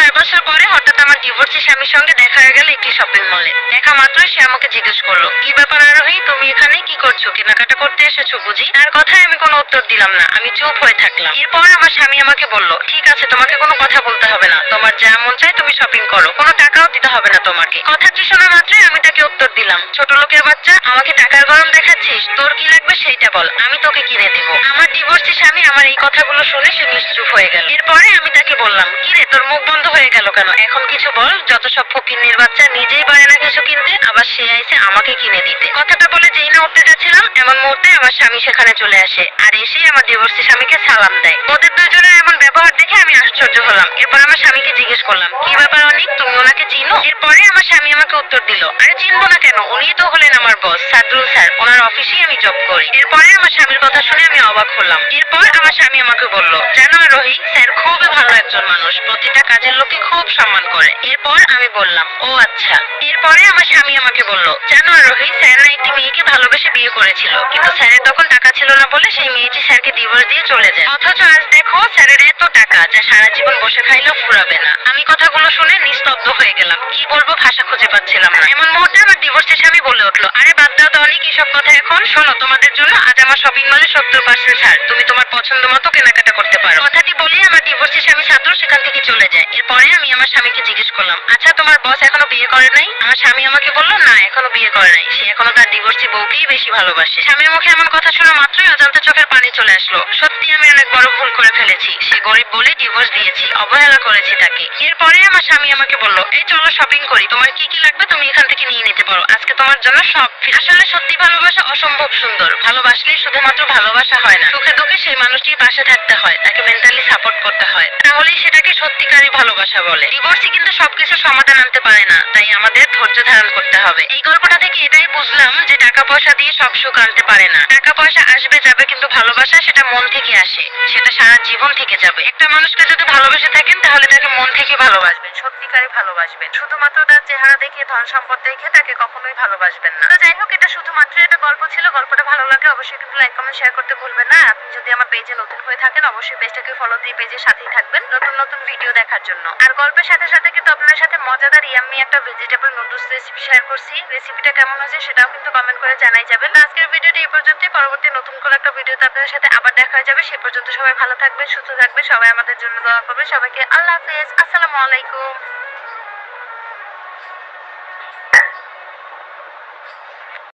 6 বছর পরে হঠাৎ আমার ডিভোর্সি স্বামীর সঙ্গে দেখা হয়ে গেল একটি শপিং মলে। দেখা মাত্রই সে আমাকে জিজ্ঞেস করলো, কি ব্যাপার আরোহী, তুমি এখানে কি করছো? কেনাকাটা করতে এসেছো বুঝি? তার কথায় আমি কোনো উত্তর দিলাম না, আমি চুপ হয়ে থাকলাম। এরপর আমার স্বামী আমাকে বলল, ঠিক আছে, তোমাকে কোনো কথা বলতে হবে না, তোমার যা মন চায় তুমি শপিং করো, কোনো টাকাও দিতে হবে না তোমাকে। কথাটি শোনা মাত্রই আমি তাকে উত্তর দিলাম, ছোট লোকের বাচ্চা, আমাকে টাকার গরম দেখাচ্ছিস? তোর কি লাগবে সেইটা বল, আমি তোকে কিনে দেব। আমার ডিভোর্সি স্বামী আমার এই কথাগুলো শুনে সে নিশ্চুপ হয়ে গেল। এরপরে আমি তাকে বললাম, কি রে, তোর মুখ বন্ধ হয়ে গেল কেন? এখন কিছু বল। যত সব ফকিন্নির বাচ্চা নিজেই পারে না কিছু কিনতে, আবার সে আইছে আমাকে কিনে দিতে। কথাটা বলে যেই না উঠতে যাচ্ছিলাম, এমন মুহূর্তে আমার স্বামী সেখানে চলে আসে আর এসেই আমার ডিভোর্সি স্বামীকে সালাম দেয়। ওদের দুজনের এমন ব্যবহার দেখে আমি আশ্চর্য হলাম। এরপর আমার স্বামীকে জিজ্ঞেস করলাম, কি ব্যাপার অনিক, তুমি ওনাকে চিনো? এরপরে আমার স্বামী আমাকে উত্তর দিল, আরে চিনবো না কেন, উনিই তো হলেন আমার বস, সাদরুল স্যার, ওনার অফিসেই আমি জব করি। এরপরে আমার স্বামীর কথা শুনে আমি অবাক হলাম। এরপর আমার স্বামী আমাকে বলল, জানো আরোহী, স্যার খুবই ভালো একজন মানুষ, প্রতিটা কাজের লোককে খুব সম্মান করে। এরপর আমি বললাম, ও আচ্ছা। এরপরে আমার স্বামী আমাকে বলল, জানো আরোহী, স্যার না একটি মেয়েকে ভালোবেসে বিয়ে করেছিল, কিন্তু স্যারের তখন টাকা ছিল না বলে সেই মেয়েটি স্যারকে ডিভোর্স দিয়ে চলে যায়। অথচ আজ দেখো স্যারের এত টাকা যা সারা জীবন বসে খাইলেও ফুরাবে না। আমি কথাগুলো শুনে নিস্তব্ধ হয়ে গেলাম, কি বলবো ভাষা খুঁজে পাচ্ছিলাম না। এমন মুহূর্তে আমার ডিভোর্সের স্বামী বলে উঠলো, আরে বাদ দাও তো অনেক এইসব কথা এখন। শোনো, তোমাদের জন্য আজ আমার শপিং মলে 70% ছাড়, তুমি তোমার পছন্দ মতো কেনাকাটা করতে পারো। কথাটি বলে আমার ডিভোর্সের স্বামী ছাত্র সেখান থেকে চলে যায়। এরপরে আমি আমার স্বামীকে জিজ্ঞেস করলাম, আচ্ছা তোমার বস এখনো বিয়ে করে নাই? আমার স্বামী আমাকে বলল, না এখনো বিয়ে করে নাই, সে এখনো তার ডিভোর্সি বউকেই বেশি ভালোবাসে। স্বামীর মুখে এমন কথা শোনা মাত্রই অজান্তে চোখের পানি চলে আসলো। সত্যি আমি অনেক বড় ভুল করে ফেলেছি, সে গরিব বলে ডিভোর্স দিয়েছি, অবহেলা করেছি তাকে। এরপরে আমার স্বামী আমাকে বলল, এই চলো শপিং করি, তোমার কি কি লাগবে তুমি এখান থেকে নিয়ে নিতে পারো, আজকে তোমার জন্য সব ফ্রি। আসলে সত্যি ভালোবাসা অসম্ভব সুন্দর। ভালোবাসলেই শুধুমাত্র ভালোবাসা হয় না, সুখে দুঃখে সেই মানুষটির পাশে থাকতে হয়, তাকে মেন্টালি সাপোর্ট করতে হয়, তাহলেই সেটাকে সত্যিকারী ভালোবাসা বলে। ডিভোর্সই কিন্তু সবকিছু সমাধান আনতে পারে না, তাই আমাদের ধৈর্য ধারণ করতে হবে। এই গল্পটা থেকে এটাই বুঝলাম যে টাকা পয়সা দিয়ে সব সুখ আনতে পারে না। টাকা পয়সা আসবে যাবে, কিন্তু ভালোবাসা সেটা মন থেকে আসে, সেটা সারা জীবন থেকে যাবে। একটা মানুষকে যদি ভালোবেসে থাকেন তাহলে তাকে মন থেকে ভালোবাসবেন, সত্যিকারে ভালোবাসবেন। শুধুমাত্র তার চেহারা দেখে, ধন সম্পদ দেখে তাকে কখনোই ভালোবাসবেন না। তো যাই হোক, এটা শুধুমাত্র একটা গল্প ছিল। গল্পটা ভালো লাগলে অবশ্যই কিন্তু লাইক কমেন্ট শেয়ার করতে ভুলবেন না। আপনি যদি আমার পেজে নতুন হয়ে থাকেন অবশ্যই পেজটাকে ফলো দিয়ে পেজের সাথেই থাকবেন নতুন নতুন ভিডিও দেখার জন্য। আর গল্পের সাথে সাথে কিন্তু আপনার সাথে মজাদার ইয়াম্মি একটা ভেজিটেবল নুডলস রেসিপি শেয়ার করছি। রেসিপিটা কেমন হয়েছে সেটাও কিন্তু কমেন্ট করে জানাই যাবেন। আজকের ভিডিওটি এই পর্যন্তই। পরবর্তী নতুন কোনো একটা ভিডিওতে আপনাদের সাথে আবার দেখা হয়ে যাবে। সে পর্যন্ত সবাই ভালো থাকবেন, সুস্থ থাকবেন, সবাই আমাদের জন্য দোয়া করবে। সবাইকে আল্লাহ হাফেজ, আসসালামু আলাইকুম।